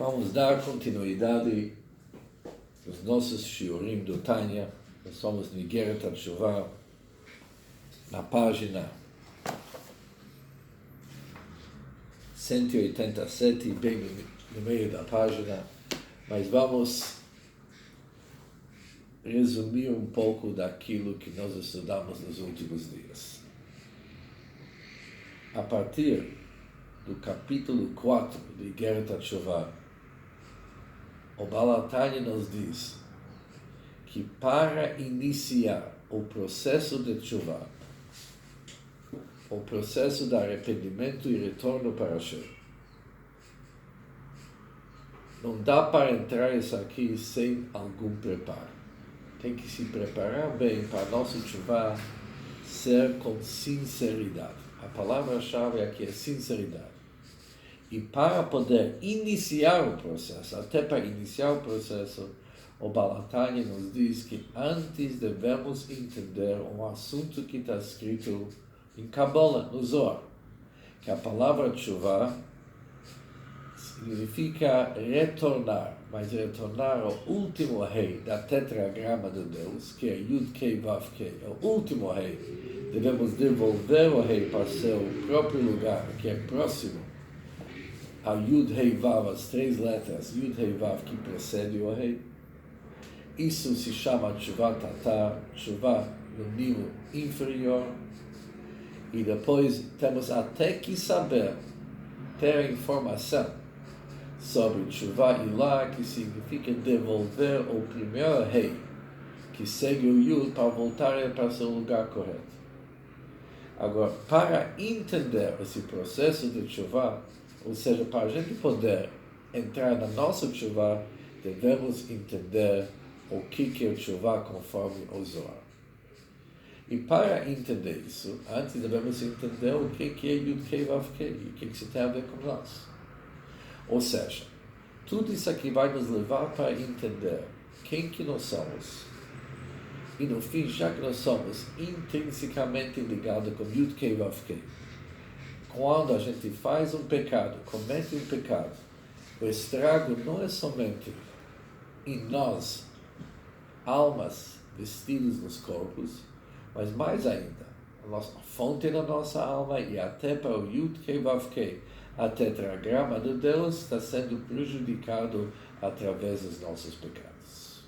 Vamos dar continuidade aos nossos shiurim do Tanya. Nós somos no Igeret HaTeshuvah, na página 187, bem no meio da página, mas vamos resumir um pouco daquilo que nós estudamos nos últimos dias. A partir do capítulo 4 do Igeret HaTeshuvah, o Baal HaTanya nos diz que para iniciar o processo de Teshuvah, o processo de arrependimento e retorno para Hashem, não dá para entrar isso aqui sem algum preparo. Tem que se preparar bem para nosso Teshuvah ser com sinceridade. A palavra-chave aqui é sinceridade. E para poder iniciar o processo, até para iniciar o processo, o Baal HaTanya nos diz que antes devemos entender um assunto que está escrito em Kabbalah, no Zohar, que a palavra Teshuvah significa retornar, mas retornar ao último rei da tetragrama de Deus, que é Yud Kei Vav Kei, é o último rei. Devemos devolver o rei para seu próprio lugar, que é próximo a Yud Hei Vav, as três letras Yud Hei Vav que precede o rei. Isso se chama Teshuvah Tatar, Teshuvah no nível inferior. E depois temos até que saber, ter informação sobre Teshuvah Ilah, que significa devolver o primeiro rei, que segue o Yud, para voltar para seu lugar correto. Agora, para entender esse processo de Teshuvah, ou seja, para a gente poder entrar na nossa Teshuvah, devemos entender o que é Teshuvah conforme o Zohar. E para entender isso, antes devemos entender o que é Yud Kei Vav Kei, e o que isso tem a ver com nós. Ou seja, tudo isso aqui vai nos levar para entender quem que nós somos. E no fim, já que nós somos intrinsecamente ligados com Yud Kei Vav Kei, quando a gente faz um pecado, comete um pecado, o estrago não é somente em nós, almas vestidas nos corpos, mas mais ainda, a fonte da nossa alma e até para o Yud Kei Vav Kei, a tetragrama de Deus está sendo prejudicado através dos nossos pecados.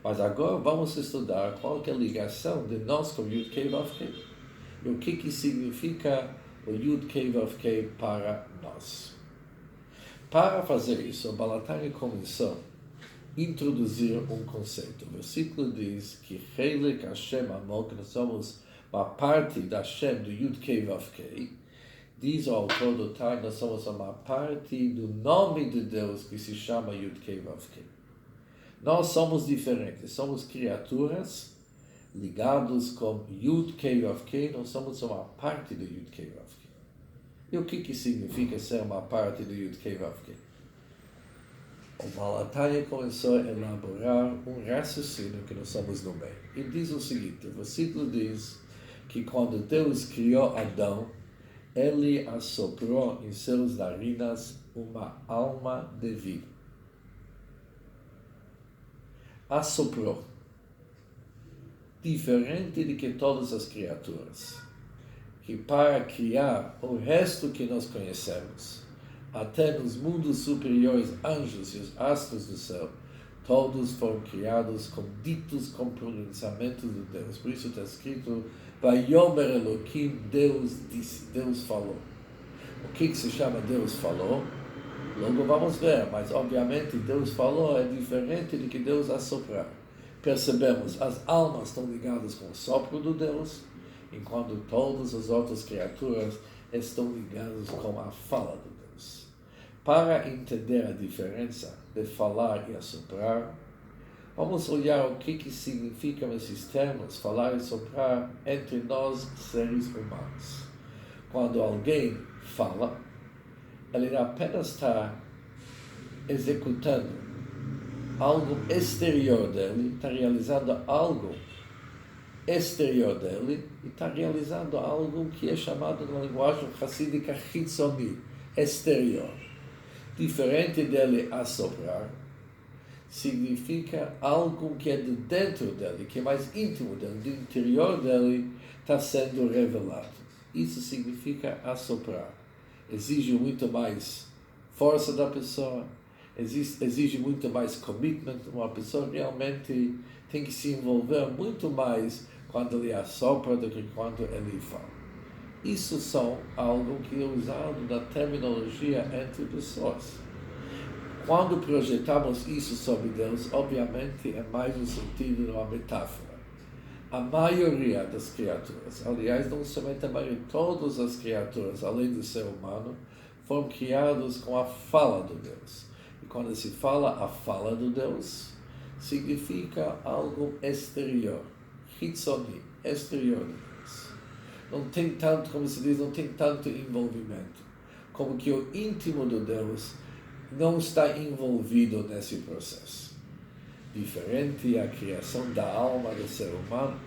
Mas agora vamos estudar qual é a ligação de nós com o Yud Kei Vav Kei e o que significa o Yud Kei Vav Kei para nós. Para fazer isso, o Baal HaTanya começou a introduzir um conceito. O versículo diz que Chelek Hashem Amor, que nós somos uma parte da Hashem do Yud Kei Vav Kei. Diz o autor do Tanya, nós somos uma parte do nome de Deus que se chama Yud Kei Vav Kei. Nós somos diferentes, somos criaturas ligados com Yud Kei Vav Kei, nós somos uma parte do Yud Kei Vav Kei. E o que significa ser uma parte do Yud Kei Vav Kei? O Baal HaTanya começou a elaborar um raciocínio que nós somos no meio. E diz o seguinte, o versículo diz que quando Deus criou Adão, ele assoprou em seus narinas uma alma de vida. Assoprou. Diferente de que todas as criaturas, que para criar o resto que nós conhecemos, até nos mundos superiores, anjos e os astros do céu, todos foram criados com ditos com pronunciamentos de Deus. Por isso está escrito, Vayomer Elohim, Deus disse, Deus falou. O que se chama Deus falou? Logo vamos ver, mas obviamente Deus falou é diferente de que Deus assoprar. Percebemos, as almas estão ligadas com o sopro de Deus, enquanto todas as outras criaturas estão ligadas com a fala de Deus. Para entender a diferença de falar e assoprar, vamos olhar o que significam esses termos, falar e soprar, entre nós, seres humanos. Quando alguém fala, ele apenas está executando algo exterior dele, está realizando algo exterior dele e está realizando algo que é chamado na linguagem hassídica hitzoni, exterior. Diferente dele assoprar, significa algo que é de dentro dele, que é mais íntimo dele, do interior dele, está sendo revelado. Isso significa assoprar. Exige muito mais força da pessoa, exige muito mais commitment. Uma pessoa realmente tem que se envolver muito mais quando ele assopra do que quando ele fala. Isso são algo que é usado na terminologia entre pessoas. Quando projetamos isso sobre Deus, obviamente é mais no sentido de uma metáfora. A maioria das criaturas, aliás, não somente a maioria, todas as criaturas, além do ser humano, foram criadas com a fala do Deus. E quando se fala a fala do Deus, significa algo exterior, hitzoni, exterior de Deus. Não tem tanto, como se diz, não tem tanto envolvimento, como que o íntimo do Deus não está envolvido nesse processo. Diferente a criação da alma do ser humano,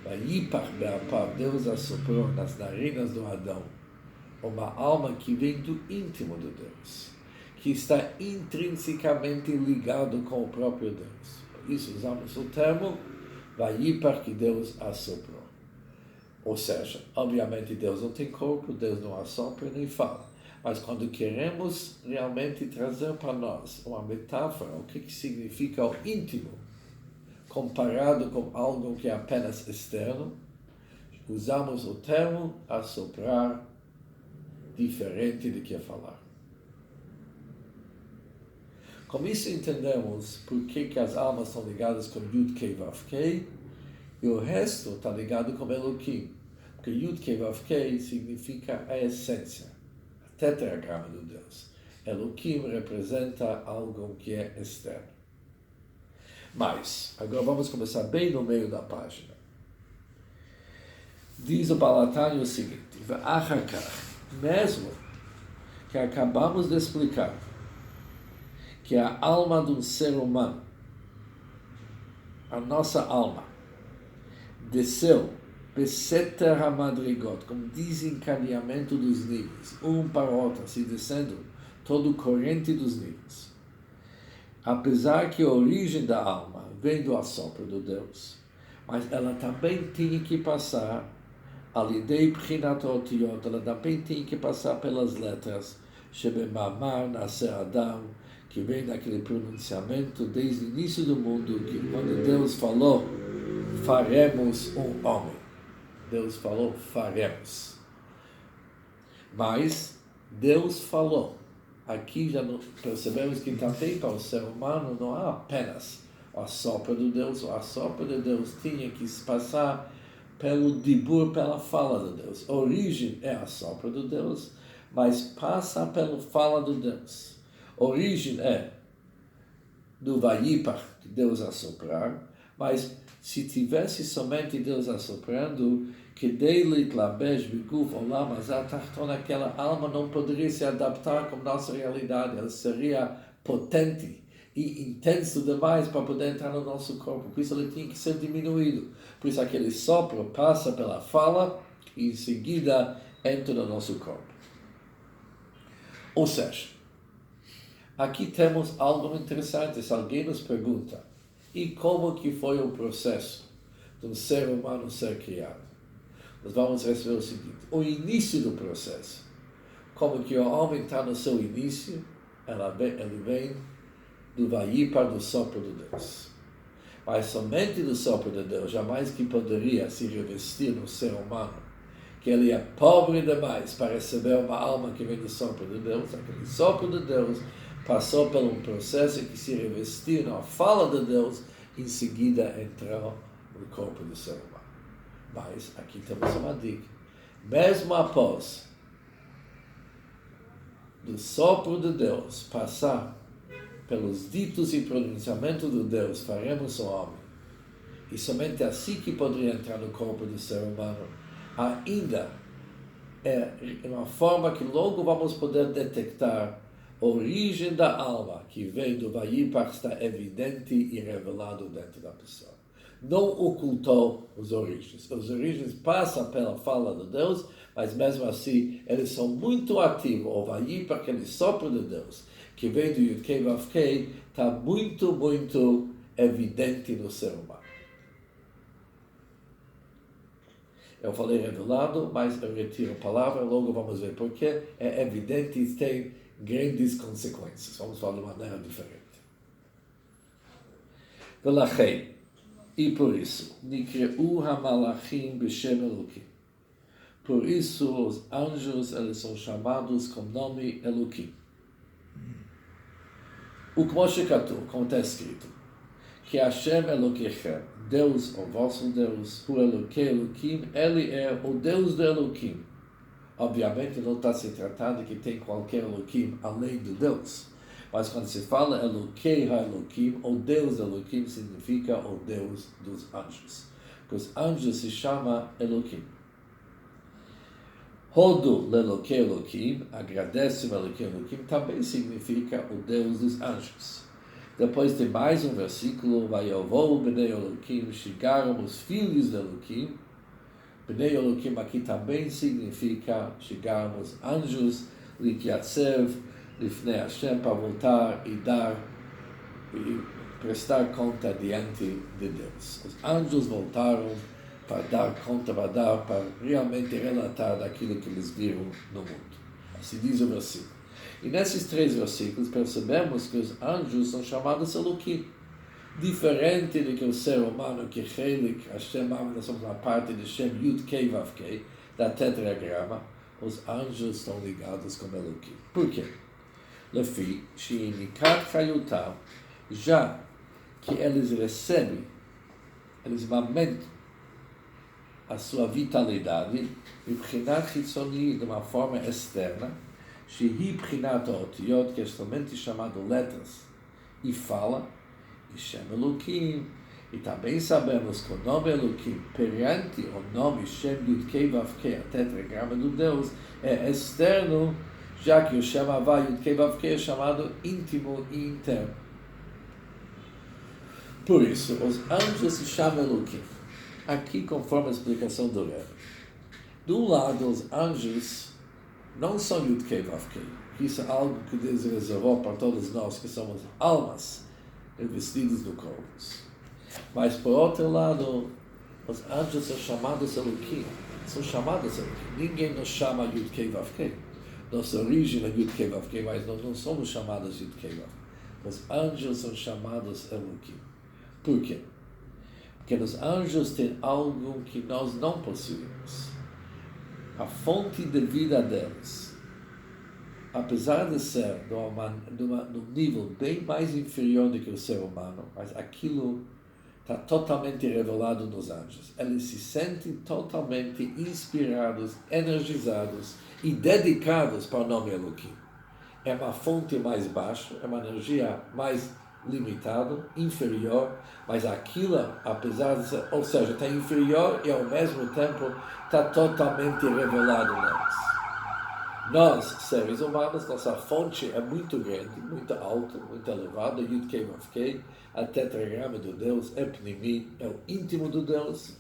Vayipach be'apav, Deus assoprou nas narinas do Adão uma alma que vem do íntimo do Deus, que está intrinsecamente ligado com o próprio Deus. Por isso usamos o termo Vayipach, que Deus assoprou. Ou seja, obviamente Deus não tem corpo, Deus não assopra nem fala. Mas quando queremos realmente trazer para nós uma metáfora, o que significa o íntimo, comparado com algo que é apenas externo, usamos o termo assoprar, diferente de que falar. Com isso entendemos por que as almas são ligadas com Yud-Kei Vav-Kei e o resto está ligado com Elohim. Porque Yud-Kei Vav-Kei significa a essência, a tetragrama do Deus. Elohim representa algo que é externo. Mas, agora vamos começar bem no meio da página. Diz o Balatani o seguinte: mesmo que acabamos de explicar que a alma de um ser humano, a nossa alma, desceu Beseter HaMadrigot, como desencadeamento dos níveis, um para o outro, assim descendo todo o corrente dos níveis. Apesar que a origem da alma vem do assopro do Deus, mas ela também tinha que passar, alidei Pchinat Otiot, ela também tinha que passar pelas letras, Shebemamar Nasser Adam, que vem daquele pronunciamento desde o início do mundo, que quando Deus falou, faremos um homem. Deus falou, faremos. Mas Deus falou. Aqui já percebemos que também para o ser humano não há apenas o assopro do Deus. O assopro de Deus tinha que se passar pelo dibur, pela fala de Deus. A origem é a assopro do Deus, mas passa pela fala do Deus. A origem é do Vayipach, que Deus assoprar, mas se tivesse somente Deus assoprando, que dele tlabesh biguf olam hazeh tachton, aquela alma não poderia se adaptar com nossa realidade, ela seria potente e intenso demais para poder entrar no nosso corpo, por isso ele tinha que ser diminuído, por isso aquele sopro passa pela fala e em seguida entra no nosso corpo. Ou seja, aqui temos algo interessante. Se alguém nos pergunta, e como que foi o processo de um ser humano ser criado? Nós vamos responder o seguinte: o início do processo, como que o homem está no seu início, ele vem do Vayipar, do sopro de Deus. Mas somente do sopro de Deus, jamais que poderia se revestir no ser humano, que ele é pobre demais para receber uma alma que vem do sopro de Deus. Aquele sopro de Deus passou por um processo que se revestiu na fala de Deus, em seguida entrou no corpo do ser humano. Mas aqui temos uma dica. Mesmo após do sopro de Deus passar pelos ditos e pronunciamentos de Deus, faremos um homem, e somente assim que poderia entrar no corpo do ser humano, ainda é uma forma que logo vamos poder detectar a origem da alma, que vem do Vayipach, está evidente e revelado dentro da pessoa. não ocultou os origens. Os origens passam pela fala de Deus, mas mesmo assim eles são muito ativos. O Vayipra, aquele sopro de Deus, que vem do Yud-Kei Vav-Kei, está muito, muito evidente no ser humano. Eu falei revelado, mas eu retiro a palavra, logo vamos ver porquê. É evidente e tem grandes consequências. Vamos falar de maneira diferente. Velachei, e por isso, Nikreu HaMalachim B'Shem Elokim. Por isso, os anjos, eles são chamados com nome Elokim. O como está escrito, que Hashem Elokechem, Deus, o vosso Deus, o Elokei Elokim, ele é o Deus do Elokim. Obviamente não está se tratando que tem qualquer Elokim além do Deus. Mas quando se fala Elokei HaElokim, o Deus Elokim significa o Deus dos anjos. Porque os anjos se chamam Elokim. Hodu Lelokei Elokim, agradece o Elokei Elokim, também significa o Deus dos anjos. Depois tem mais um versículo, Vayovou Bnei Elokim, chegaram os filhos de Elokim. Bnei Elokim aqui também significa chegaram os anjos, Likiatsev, Lifnei Hashem, para voltar e dar e prestar conta diante de Deus. Os anjos voltaram para dar conta, para realmente relatar daquilo que eles viram no mundo. Assim diz o versículo. E nesses 3 versículos percebemos que os anjos são chamados Elokim. Diferente do que o ser humano, que Chelik, Hashem, nós somos uma parte de Shem Yud Kei Vav Kei, da tetragrama, os anjos estão ligados com Elokim. Por quê? Lefi, Sheinikat Chayutam, já que eles recebem, eles lamentam a sua vitalidade, B'Pchinat Chitzoni, de uma forma externa, Shehi Pchinat Otiot, que é somente chamado letras, e fala, e Shem Elokim, e também sabemos que o nome Elokim, perante o nome Shem Yud-Kei Vav-Kei, a tetragrama do Deus, é externo, já que o Shem Havai Yud-Kei Vav-Kei é chamado íntimo e interno. Por isso, os anjos se chamam Elokim. Aqui, conforme a explicação do Rebbe. De um lado, os anjos não são Yud-Kei Vav-Kei. Isso é algo que Deus reservou para todos nós, que somos almas revestidas de corpos. Mas, por outro lado, os anjos são chamados Elokim. São chamados Elokim. Ninguém nos chama Yud-Kei Vav-Kei. Nossa origem é Yud-Kei Vav-Kei, mas nós não somos chamados Yud-Kei Vav-Kei. Os anjos são chamados Elokim. Por quê? Porque os anjos têm algo que nós não possuímos. A fonte de vida deles, apesar de ser num nível bem mais inferior do que o ser humano, mas aquilo está totalmente revelado nos anjos. Eles se sentem totalmente inspirados, energizados e dedicados para o nome Elokim. É uma fonte mais baixa, é uma energia mais limitado, inferior, mas aquilo, apesar de ser, ou seja, está inferior e ao mesmo tempo está totalmente revelado neles. Nós, seres humanos, nossa fonte é muito grande, muito alta, muito elevada, Yud-Kei Vav-Kei, a tetragrama do Deus é Pnimi, é o íntimo do Deus,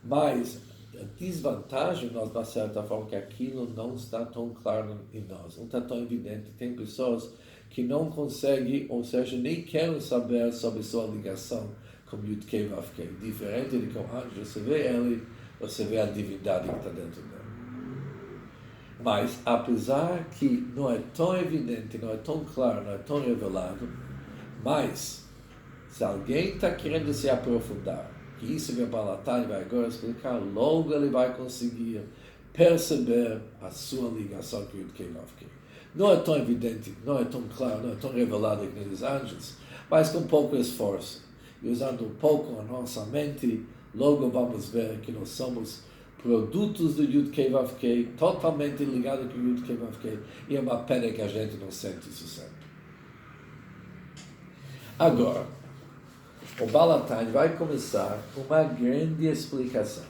mas a desvantagem nós, de certa forma, que aquilo não está tão claro em nós, não está tão evidente. Tem pessoas que não conseguem, ou seja, nem querem saber sobre sua ligação com Yud-Kei Vav-Kei. Diferente de que o anjo, você vê ele, você vê a divindade que está dentro dele. Mas, apesar que não é tão evidente, não é tão claro, não é tão revelado, mas, se alguém está querendo se aprofundar, que isso que o Balatani vai agora explicar, logo ele vai conseguir perceber a sua ligação com Yud-Kei Vav-Kei. Não é tão evidente, não é tão claro, não é tão revelado que nos anjos, mas com pouco esforço. E usando um pouco a nossa mente, logo vamos ver que nós somos produtos do Yud-Kei Vav-Kei, totalmente ligados com o Yud-Kei Vav-Kei, e é uma pena que a gente não sente isso sempre. Agora, o Balatani vai começar uma grande explicação.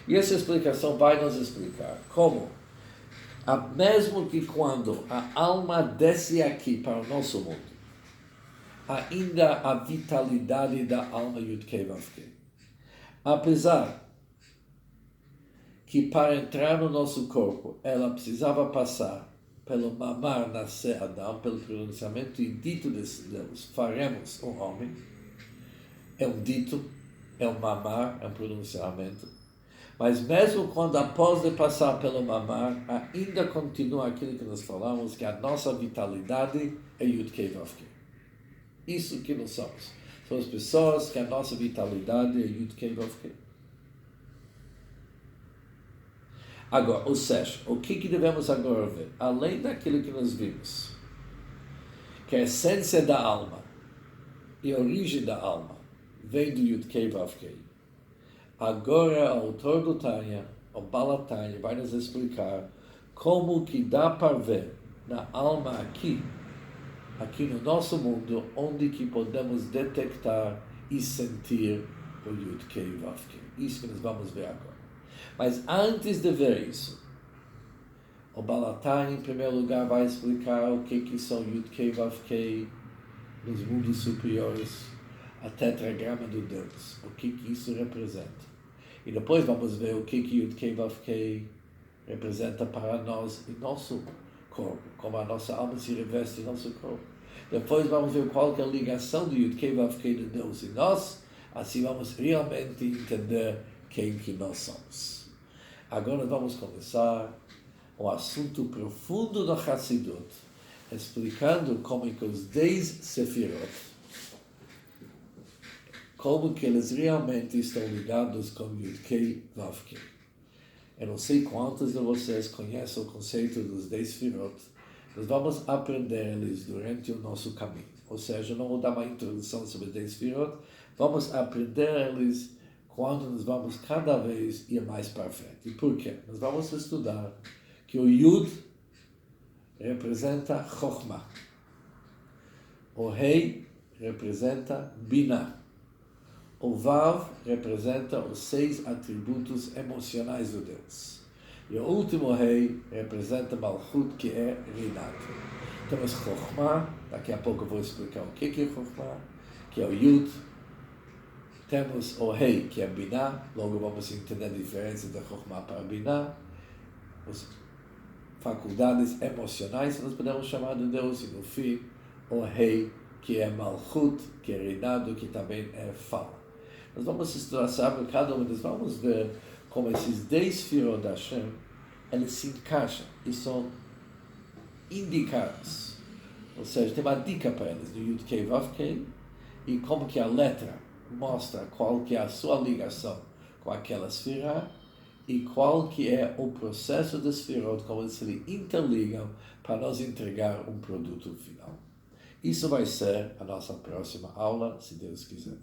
E essa explicação vai nos explicar como Mesmo que quando a alma desce aqui para o nosso mundo, ainda a vitalidade da alma Yud-Kei Vav-Kei. Apesar que para entrar no nosso corpo, ela precisava passar pelo mamar nascer Adão, pelo pronunciamento e dito de Deus, faremos um homem, é um dito, é um mamar, é um pronunciamento. Mas mesmo quando após de passar pelo mamar, ainda continua aquilo que nós falamos, que a nossa vitalidade é Yud-Kei Vav-Kei. Isso que nós somos. Somos pessoas que a nossa vitalidade é Yud-Kei Vav-Kei. Agora, ou seja, o que devemos agora ver? Além daquilo que nós vimos, que a essência da alma e a origem da alma vem do Yud-Kei Vav-Kei. Agora, o autor do Tanya, o Baal Tanya, vai nos explicar como que dá para ver na alma aqui no nosso mundo, onde que podemos detectar e sentir o Yud-Kei Vav-Kei. Isso que nós vamos ver agora. Mas antes de ver isso, o Baal Tanya, em primeiro lugar, vai explicar o que são Yud-Kei Vav-Kei nos mundos superiores, a tetragrama do Deus, o que isso representa. E depois vamos ver o que Yud-Kei Vav-Kei representa para nós em nosso corpo, como a nossa alma se reveste em nosso corpo. Depois vamos ver qual que é a ligação do Yud-Kei Vav-Kei de Deus em nós, assim vamos realmente entender quem que nós somos. Agora vamos começar um assunto profundo do Hassidut, explicando como que os 10 Sefirot, como que eles realmente estão ligados com Yud-Kei Vav-Kei. Eu não sei quantos de vocês conhecem o conceito dos 10 Sefirot. Nós vamos aprender eles durante o nosso caminho. Ou seja, não vou dar uma introdução sobre 10 Sefirot, vamos aprender eles quando nós vamos cada vez ir mais para frente. E por quê? Nós vamos estudar que o Yud representa Chokhmah. O Rei representa Binah. O Vav representa os 6 atributos emocionais do Deus. E o último Rei representa Malchut, que é Rinat. Temos Chokhmah, daqui a pouco eu vou explicar o que é Chokhmah, que é o Yud. Temos o Rei, que é Binah, logo vamos entender a diferença da Chokhmah para Binah. As faculdades emocionais, nós podemos chamar de Deus, e no fim, o Rei, que é Malchut, que é reinado, que também é fala. Nós vamos estudar, sabe, cada um deles, vamos ver como esses 10 Sefirot da Hashem, eles se encaixam e são indicados. Ou seja, tem uma dica para eles, do Yud-Kei Vav-Kei, e como que a letra mostra qual que é a sua ligação com aquela Sefirah, e qual que é o processo das Sefirot, como eles se interligam para nos entregar um produto final. Isso vai ser a nossa próxima aula, se Deus quiser.